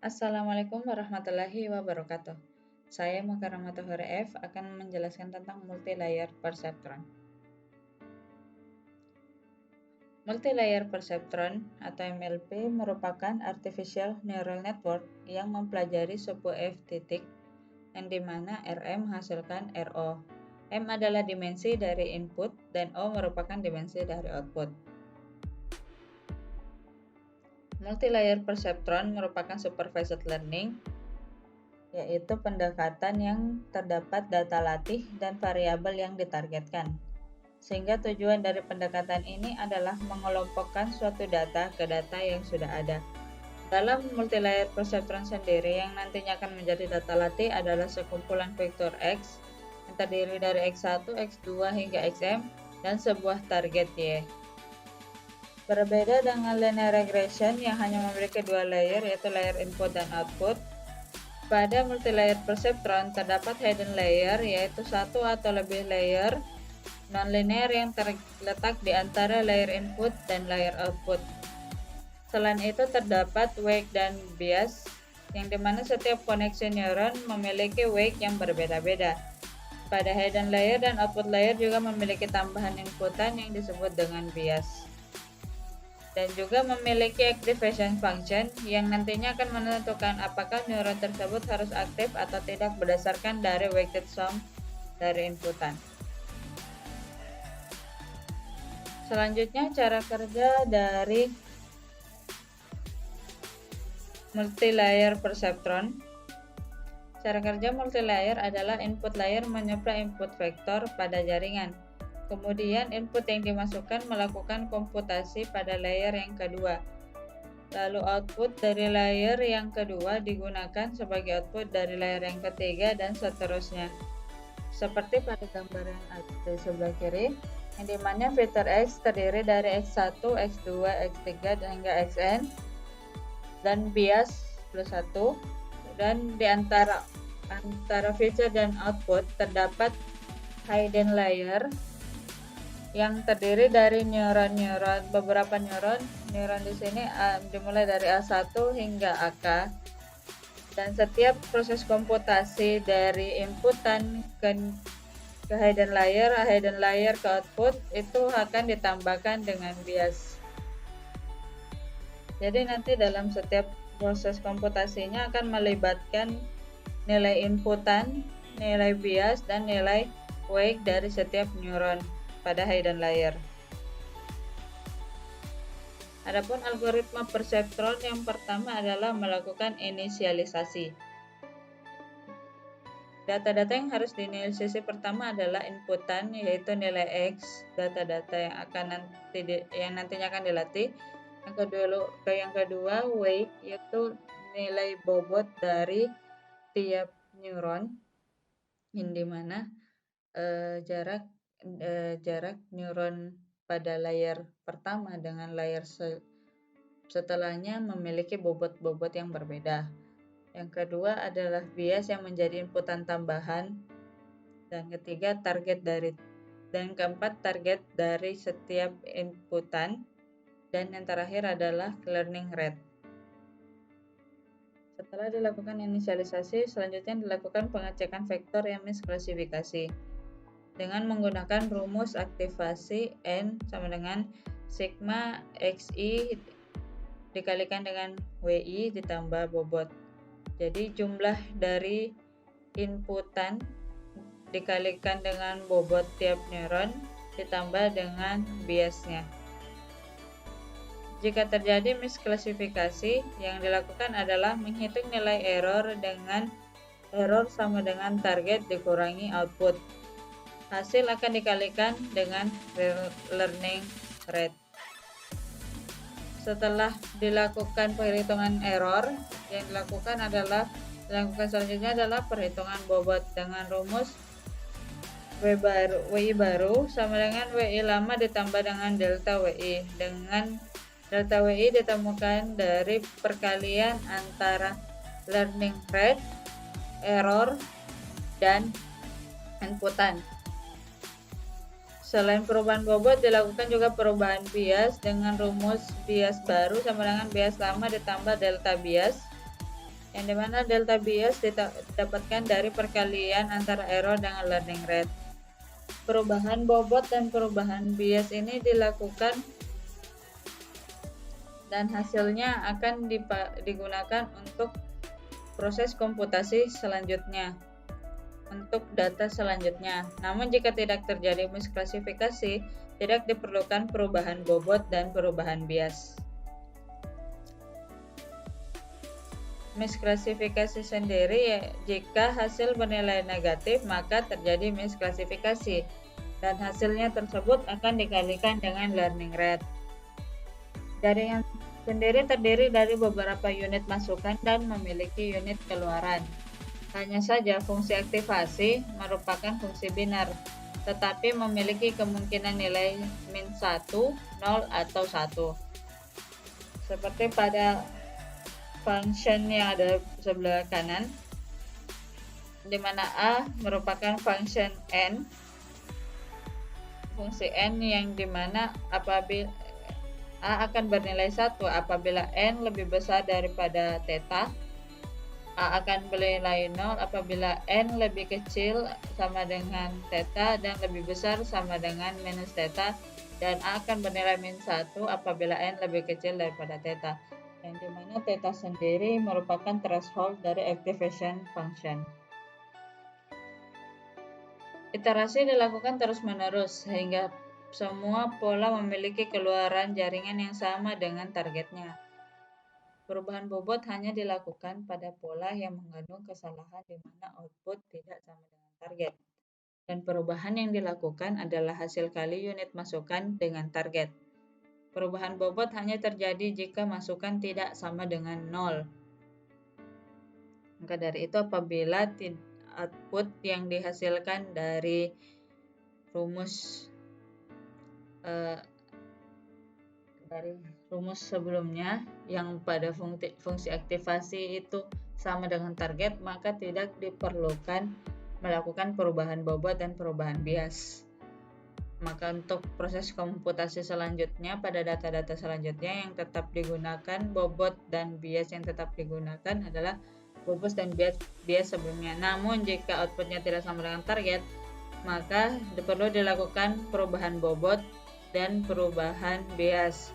Assalamualaikum warahmatullahi wabarakatuh. Saya Mukarramah Tohara F akan menjelaskan tentang multilayer perceptron. Multilayer perceptron atau MLP merupakan artificial neural network yang mempelajari sebuah F titik yang dimana RM menghasilkan RO. M adalah dimensi dari input dan O merupakan dimensi dari output. Multilayer perceptron merupakan supervised learning, yaitu pendekatan yang terdapat data latih dan variabel yang ditargetkan. Sehingga tujuan dari pendekatan ini adalah mengelompokkan suatu data ke data yang sudah ada. Dalam multilayer perceptron sendiri yang nantinya akan menjadi data latih adalah sekumpulan vektor X yang terdiri dari X1, X2 hingga Xm dan sebuah target Y. Berbeda dengan linear regression yang hanya memiliki dua layer, yaitu layer input dan output, pada multilayer perceptron terdapat hidden layer, yaitu satu atau lebih layer nonlinear yang terletak di antara layer input dan layer output. Selain itu terdapat wake dan bias, yang dimana setiap koneksi neuron memiliki wake yang berbeda-beda. Pada hidden layer dan output layer juga memiliki tambahan inputan yang disebut dengan bias. Dan juga memiliki activation function yang nantinya akan menentukan apakah neuron tersebut harus aktif atau tidak berdasarkan dari weighted sum dari inputan. Selanjutnya cara kerja dari multilayer perceptron. Cara kerja multilayer adalah input layer menyuplai input vektor pada jaringan. Kemudian input yang dimasukkan melakukan komputasi pada layer yang kedua. Lalu output dari layer yang kedua digunakan sebagai output dari layer yang ketiga dan seterusnya. Seperti pada gambar yang ada di sebelah kiri, yang dimana vektor X terdiri dari X1, X2, X3 hingga Xn dan bias plus 1, dan di antara feature dan output terdapat hidden layer yang terdiri dari beberapa neuron di sini dimulai dari A1 hingga AK, dan setiap proses komputasi dari inputan ke hidden layer ke output itu akan ditambahkan dengan bias. Jadi nanti dalam setiap proses komputasinya akan melibatkan nilai inputan, nilai bias, dan nilai wake dari setiap neuron pada hidden layer. Adapun algoritma perceptron yang pertama adalah melakukan inisialisasi. Data-data yang harus diinisialisasi pertama adalah inputan, yaitu nilai X, data-data yang nantinya akan dilatih. Yang kedua weight, yaitu nilai bobot dari tiap neuron, yang dimana jarak neuron pada layer pertama dengan layer setelahnya memiliki bobot-bobot yang berbeda. Yang kedua adalah bias yang menjadi inputan tambahan, dan keempat target dari setiap inputan, dan yang terakhir adalah learning rate. Setelah dilakukan inisialisasi, selanjutnya dilakukan pengecekan vektor yang misklasifikasi dengan menggunakan rumus aktivasi N sama dengan sigma XI dikalikan dengan WI ditambah bobot. Jadi jumlah dari inputan dikalikan dengan bobot tiap neuron ditambah dengan biasnya. Jika terjadi misklasifikasi, yang dilakukan adalah menghitung nilai error dengan error sama dengan target dikurangi output. Hasil akan dikalikan dengan learning rate. Setelah dilakukan perhitungan error, yang dilakukan selanjutnya adalah perhitungan bobot dengan rumus WI baru sama dengan WI lama ditambah dengan delta WI, dengan delta WI ditemukan dari perkalian antara learning rate, error, dan inputan. Selain perubahan bobot, dilakukan juga perubahan bias dengan rumus bias baru sama dengan bias lama ditambah delta bias. yang dimana delta bias didapatkan dari perkalian antara error dengan learning rate. Perubahan bobot dan perubahan bias ini dilakukan dan hasilnya akan digunakan untuk proses komputasi selanjutnya, untuk data selanjutnya. Namun jika tidak terjadi misklasifikasi, tidak diperlukan perubahan bobot dan perubahan bias. Misklasifikasi sendiri ya, jika hasil bernilai negatif maka terjadi misklasifikasi dan hasilnya tersebut akan dikalikan dengan learning rate. Jaringan sendiri terdiri dari beberapa unit masukan dan memiliki unit keluaran. Hanya saja fungsi aktivasi merupakan fungsi binar, tetapi memiliki kemungkinan nilai min 1, 0, atau 1. Seperti pada function yang ada sebelah kanan, di mana A merupakan function n, fungsi n yang dimana apabila A akan bernilai 1 apabila n lebih besar daripada theta, A akan bernilai 0 apabila n lebih kecil sama dengan theta dan lebih besar sama dengan minus theta, dan A akan bernilai min 1 apabila n lebih kecil daripada theta, yang dimana theta sendiri merupakan threshold dari activation function. Iterasi dilakukan terus-menerus sehingga semua pola memiliki keluaran jaringan yang sama dengan targetnya. Perubahan bobot hanya dilakukan pada pola yang mengandung kesalahan di mana output tidak sama dengan target. Dan perubahan yang dilakukan adalah hasil kali unit masukan dengan target. Perubahan bobot hanya terjadi jika masukan tidak sama dengan 0. Maka dari itu apabila output yang dihasilkan dari rumus sebelumnya yang pada fungsi aktivasi itu sama dengan target, maka tidak diperlukan melakukan perubahan bobot dan perubahan bias. Maka untuk proses komputasi selanjutnya, pada data-data selanjutnya yang tetap digunakan, bobot dan bias yang tetap digunakan adalah bobot dan bias sebelumnya. Namun jika outputnya tidak sama dengan target, maka perlu dilakukan perubahan bobot dan perubahan bias.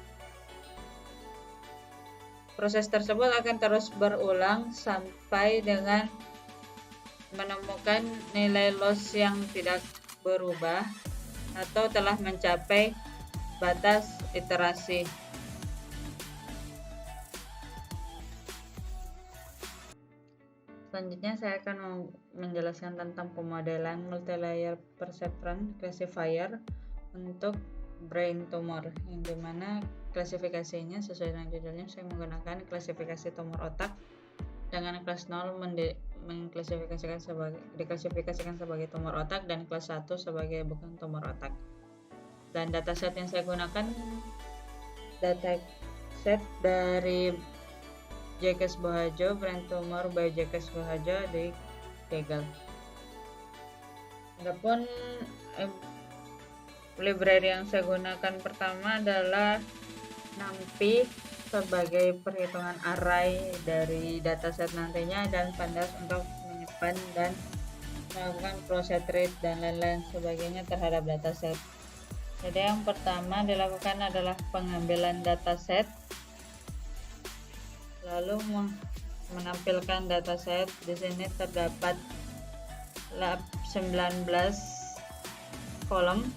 Proses tersebut akan terus berulang sampai dengan menemukan nilai loss yang tidak berubah atau telah mencapai batas iterasi. Selanjutnya saya akan menjelaskan tentang pemodelan multilayer perceptron classifier untuk brain tumor, yang dimana klasifikasinya sesuai dengan judulnya saya menggunakan klasifikasi tumor otak dengan kelas 0 diklasifikasikan sebagai tumor otak dan kelas 1 sebagai bukan tumor otak. Dan dataset yang saya gunakan dataset dari Jacques Bohajo, Brain Tumor by Jacques Bohajo di Kaggle. Adapun library yang saya gunakan pertama adalah NumPy sebagai perhitungan array dari dataset nantinya, dan Pandas untuk menyimpan dan melakukan process read dan lain-lain sebagainya terhadap dataset. Jadi yang pertama dilakukan adalah pengambilan dataset, lalu menampilkan dataset. Di sini terdapat 19 kolom,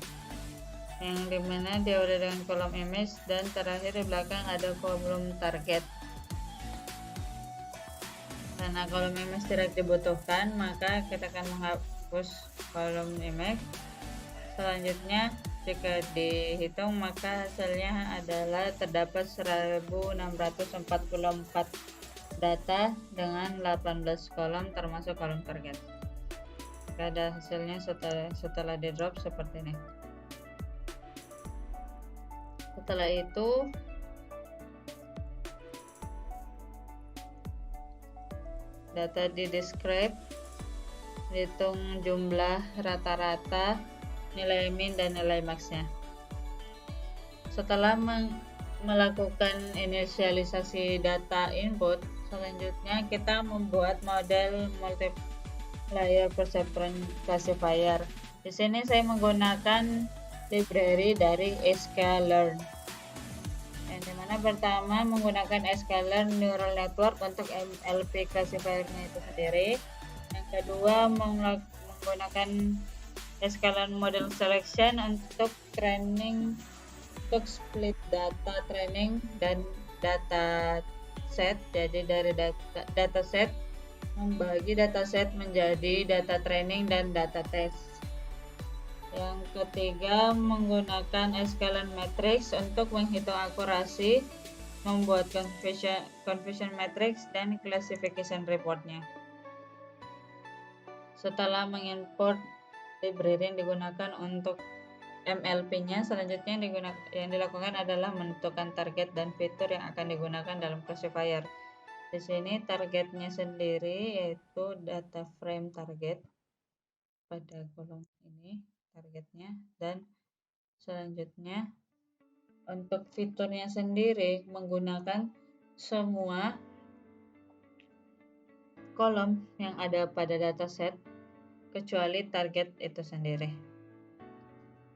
yang dimana diawali dengan kolom image dan terakhir di belakang ada kolom target. Karena kolom image tidak dibutuhkan, maka kita akan menghapus kolom image. Selanjutnya jika dihitung maka hasilnya adalah terdapat 1644 data dengan 18 kolom termasuk kolom target. Maka ada hasilnya setelah di drop seperti ini. Setelah itu data di describe, hitung jumlah rata-rata, nilai min dan nilai maxnya. Setelah melakukan inisialisasi data input, selanjutnya kita membuat model multiplayer perceptron classifier. Di sini saya menggunakan library dari sklearn, yang dimana pertama menggunakan sklearn neural network untuk MLP classifier-nya itu sendiri. Yang kedua menggunakan sklearn model selection untuk training, untuk split data training dan data set. Jadi dari data set membagi dataset menjadi data training dan data test. Yang ketiga, menggunakan sklearn matrix untuk menghitung akurasi, membuat confusion matrix dan classification reportnya. Setelah mengimport library yang digunakan untuk MLP-nya, selanjutnya yang dilakukan adalah menentukan target dan fitur yang akan digunakan dalam classifier. Di sini targetnya sendiri yaitu data frame target pada kolom ini targetnya, dan selanjutnya untuk fiturnya sendiri menggunakan semua kolom yang ada pada dataset kecuali target itu sendiri.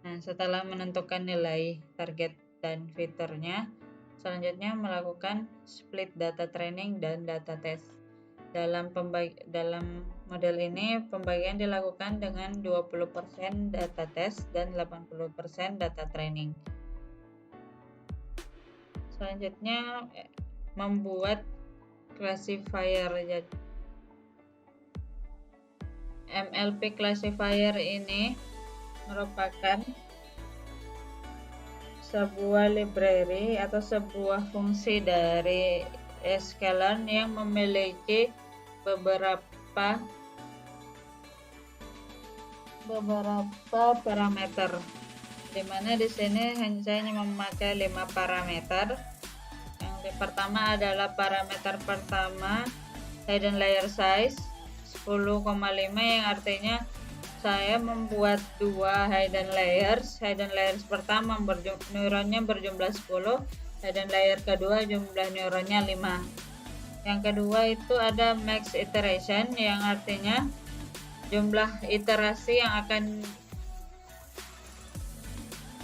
Nah, setelah menentukan nilai target dan fiturnya, selanjutnya melakukan split data training dan data test. Dalam model ini, pembagian dilakukan dengan 20% data test dan 80% data training. Selanjutnya, membuat classifier. MLP classifier ini merupakan sebuah library atau sebuah fungsi dari sklearn yang memiliki beberapa parameter, di mana di sini saya hanya memakai 5 parameter. Yang pertama adalah parameter pertama hidden layer size 10,5, yang artinya saya membuat dua hidden layers. Hidden layers pertama neuronnya berjumlah 10, hidden layer kedua jumlah neuronnya 5. Yang kedua itu ada max iteration, yang artinya jumlah iterasi yang akan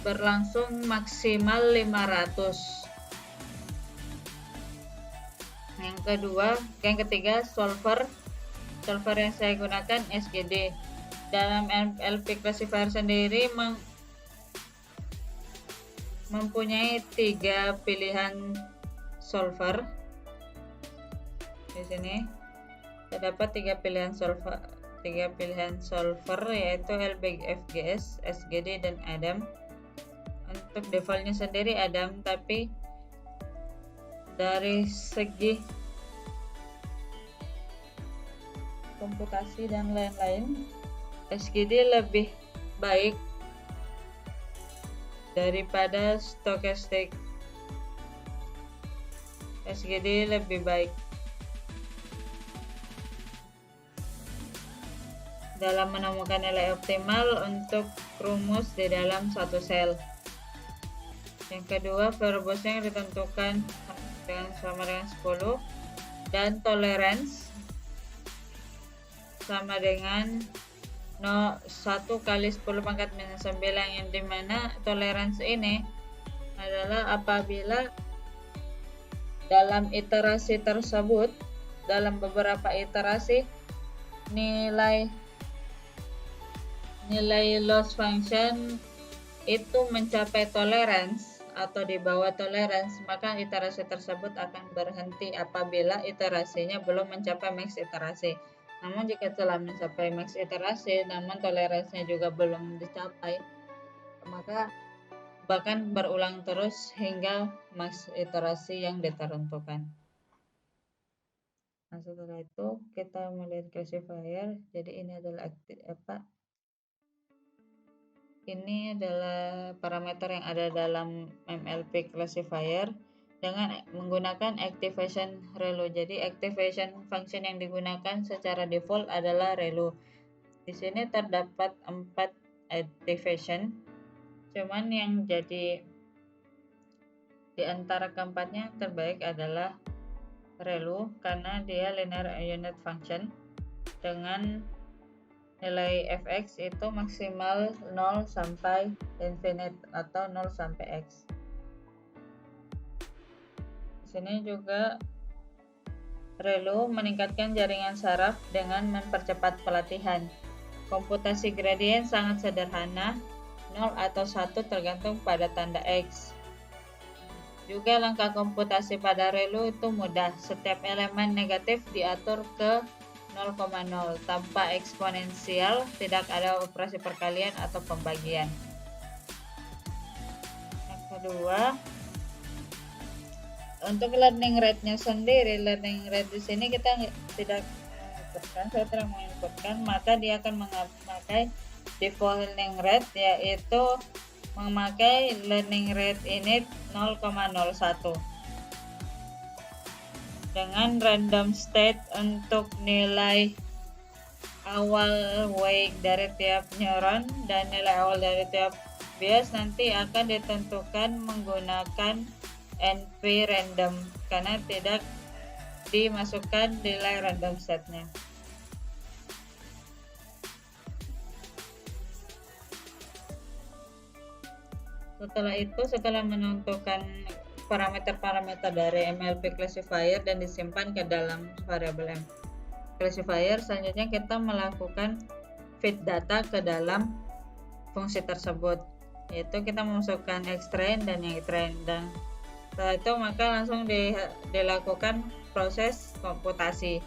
berlangsung maksimal 500. Yang ketiga solver yang saya gunakan SGD. Dalam MLP classifier sendiri mempunyai 3 pilihan solver. Di sini terdapat 3 pilihan solver yaitu LBFGS, SGD, dan Adam. Untuk defaultnya sendiri Adam, tapi dari segi komputasi dan lain-lain, SGD lebih baik daripada stochastic. SGD lebih baik dalam menemukan nilai optimal untuk rumus di dalam satu sel. Yang kedua, verbosnya ditentukan sama dengan 10, dan tolerance sama dengan 1 kali 10 pangkat minus 9, yang dimana tolerance ini adalah apabila dalam iterasi tersebut, dalam beberapa iterasi, nilai loss function itu mencapai tolerance atau di bawah tolerance, maka iterasi tersebut akan berhenti apabila iterasinya belum mencapai max iterasi. Namun jika telah mencapai max iterasi namun toleransinya juga belum dicapai, maka bahkan berulang terus hingga max iterasi yang ditentukan. Nah, setelah itu kita melihat classifier. Jadi ini adalah ini adalah parameter yang ada dalam MLP classifier dengan menggunakan activation relu. Jadi activation function yang digunakan secara default adalah relu. Di sini terdapat 4 activation, cuman yang jadi Di antara keempatnya terbaik adalah ReLU karena dia linear unit function dengan nilai fx itu maksimal 0 sampai infinite atau 0 sampai x. Di sini juga ReLU meningkatkan jaringan saraf dengan mempercepat pelatihan. Komputasi gradien sangat sederhana, 0 atau 1 tergantung pada tanda X. Juga langkah komputasi pada ReLU itu mudah. Setiap elemen negatif diatur ke 0,0 tanpa eksponensial, tidak ada operasi perkalian atau pembagian. Yang kedua, untuk learning rate-nya sendiri, learning rate di sini kita tidak menginputkan, saya tidak menginputkan, maka dia akan memakai default learning rate, yaitu memakai learning rate init 0,01 dengan random state untuk nilai awal wake dari tiap neuron dan nilai awal dari tiap bias nanti akan ditentukan menggunakan NP random karena tidak dimasukkan nilai random set-nya. Setelah itu, setelah menentukan parameter-parameter dari MLP classifier dan disimpan ke dalam variabel M classifier, selanjutnya kita melakukan feed data ke dalam fungsi tersebut, yaitu kita memasukkan X-train dan yang Y-train, dan setelah itu maka langsung dilakukan proses komputasi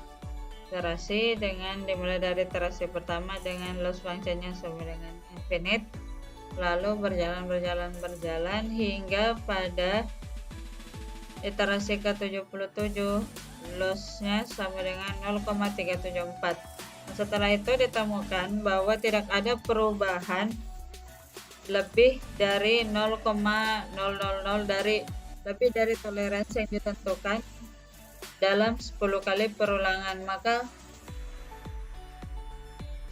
iterasi dengan dimulai dari iterasi pertama dengan loss functionnya sama dengan infinite, lalu berjalan hingga pada iterasi ke-77 lossnya sama dengan 0,374. Setelah itu ditemukan bahwa tidak ada perubahan lebih dari 0,000 lebih dari toleransi yang ditentukan dalam 10 kali perulangan, maka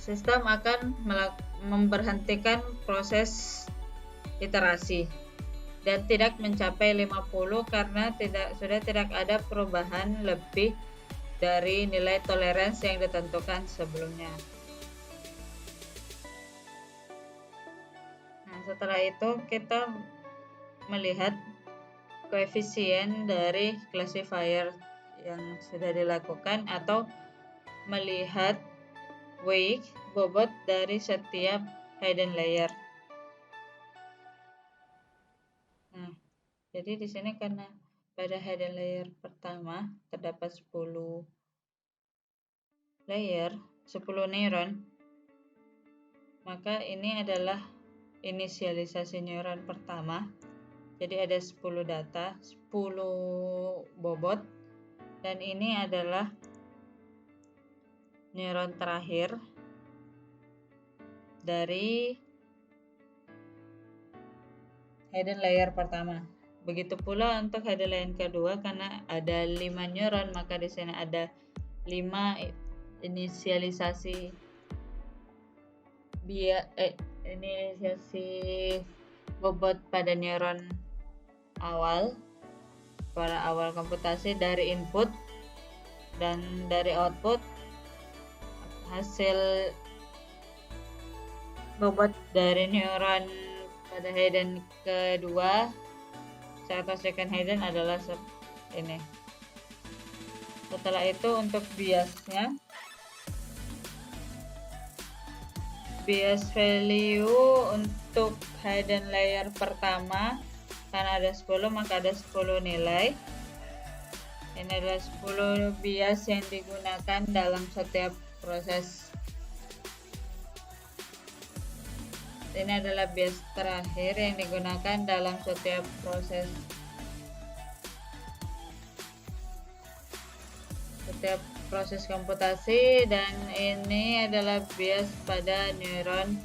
sistem akan memberhentikan proses iterasi dan tidak mencapai 50 karena sudah tidak ada perubahan lebih dari nilai toleransi yang ditentukan sebelumnya. Nah, setelah itu kita melihat koefisien dari classifier yang sudah dilakukan atau melihat wake bobot dari setiap hidden layer. Nah, jadi di sini karena pada hidden layer pertama terdapat 10 layer, 10 neuron, maka ini adalah inisialisasi neuron pertama. Jadi ada 10 data, 10 bobot, dan ini adalah neuron terakhir dari hidden layer pertama. Begitu pula untuk hidden layer kedua, karena ada 5 neuron, maka di sini ada 5 inisialisasi inisiasi bobot pada neuron awal pada awal komputasi dari input, dan dari output hasil bobot dari neuron pada hidden kedua atau second hidden adalah ini. Setelah itu untuk biasnya, bias value untuk hidden layer pertama karena ada 10 maka ada 10 nilai. Ini adalah 10 bias yang digunakan dalam setiap proses. Ini adalah bias terakhir yang digunakan dalam setiap proses komputasi, dan ini adalah bias pada neuron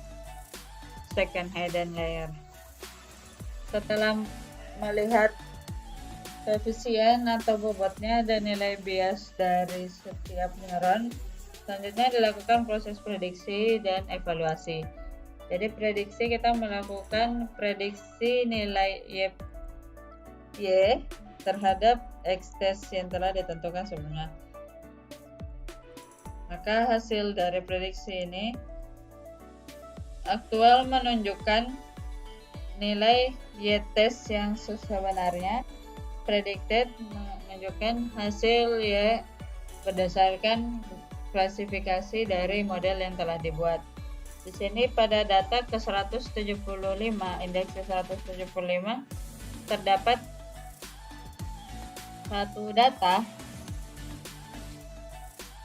second hidden layer. Setelah melihat koefisien atau bobotnya dan nilai bias dari setiap neuron, selanjutnya dilakukan proses prediksi dan evaluasi. Jadi prediksi, kita melakukan prediksi nilai Y terhadap X test yang telah ditentukan sebelumnya. Maka hasil dari prediksi ini aktual menunjukkan nilai Y test yang sebenarnya, predicted menunjukkan hasil Y berdasarkan klasifikasi dari model yang telah dibuat. Di sini pada data ke-175, indeks ke-175 terdapat satu data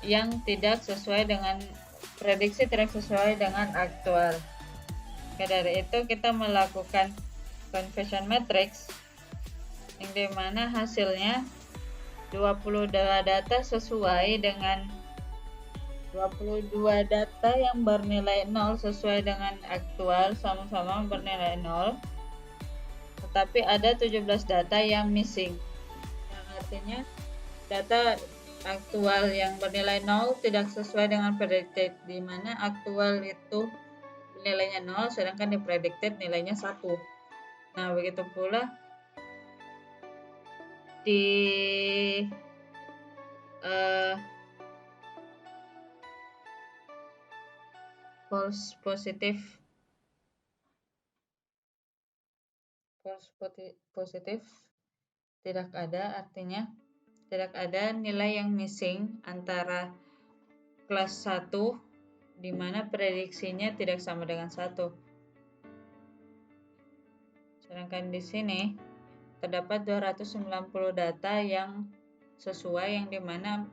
yang tidak sesuai dengan prediksi, tidak sesuai dengan aktual. Oke, dari itu kita melakukan conversion matrix yang dimana hasilnya 22 data sesuai dengan 22 data yang bernilai 0 sesuai dengan aktual, sama-sama bernilai 0, tetapi ada 17 data yang missing, yang artinya data aktual yang bernilai 0 tidak sesuai dengan predicted, di mana aktual itu nilainya 0 sedangkan di predicted nilainya 1. Nah, begitu pula di false positif tidak ada, artinya tidak ada nilai yang missing antara kelas 1 di mana prediksinya tidak sama dengan 1. Sedangkan di sini terdapat 290 data yang sesuai, yang dimana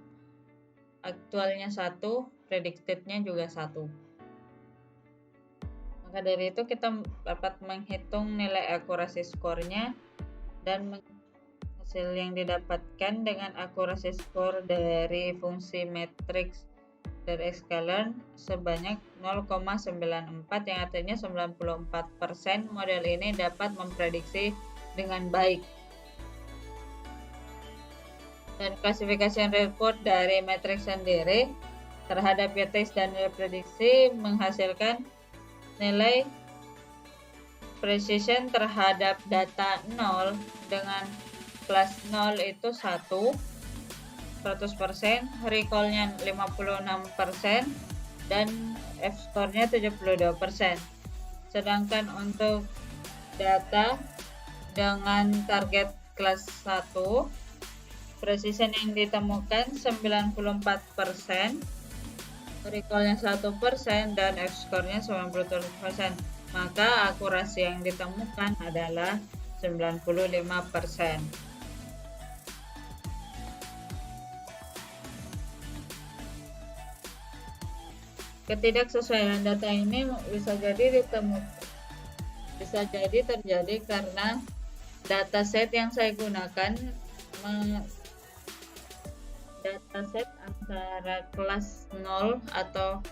aktualnya 1, predictednya juga 1. Maka dari itu kita dapat menghitung nilai akurasi skornya, dan hasil yang didapatkan dengan akurasi skor dari fungsi matriks dari sklearn sebanyak 0,94, yang artinya 94% model ini dapat memprediksi dengan baik. Dan klasifikasi report dari matriks sendiri terhadap Y-test dan nilai prediksi menghasilkan nilai precision terhadap data 0 dengan kelas 0 itu 100%, recall-nya 56%, dan F-score-nya 72%. Sedangkan untuk data dengan target kelas 1, precision yang ditemukan 94%, recall-nya 1%, dan F-score-nya 97%. Maka akurasi yang ditemukan adalah 95%. Ketidaksesuaian data ini bisa jadi terjadi karena dataset yang saya gunakan dataset antara kelas 0 atau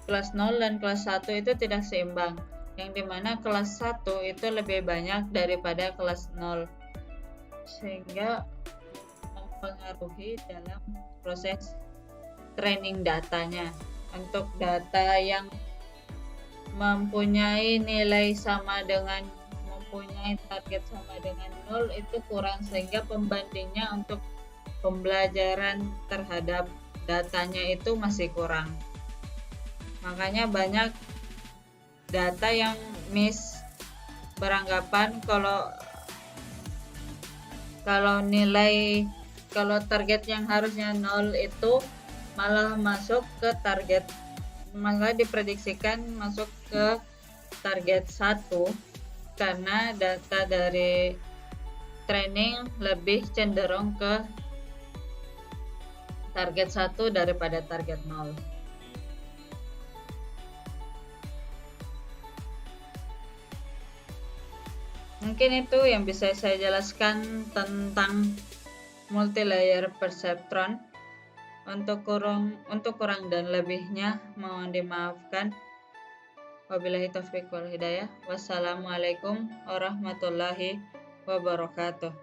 kelas 0 dan kelas 1 itu tidak seimbang, yang dimana kelas 1 itu lebih banyak daripada kelas 0, sehingga mempengaruhi dalam proses training datanya. Untuk data yang mempunyai nilai sama dengan mempunyai target sama dengan 0 itu kurang, sehingga pembandingnya untuk pembelajaran terhadap datanya itu masih kurang. Makanya banyak data yang miss, beranggapan kalau target yang harusnya 0 itu malah masuk ke target, malah diprediksikan masuk ke target 1 karena data dari training lebih cenderung ke target 1 daripada target 0. Mungkin itu yang bisa saya jelaskan tentang multilayer perceptron. Untuk kurang dan lebihnya mohon dimaafkan. Wabillahi taufiq wal hidayah. Wassalamualaikum warahmatullahi wabarakatuh.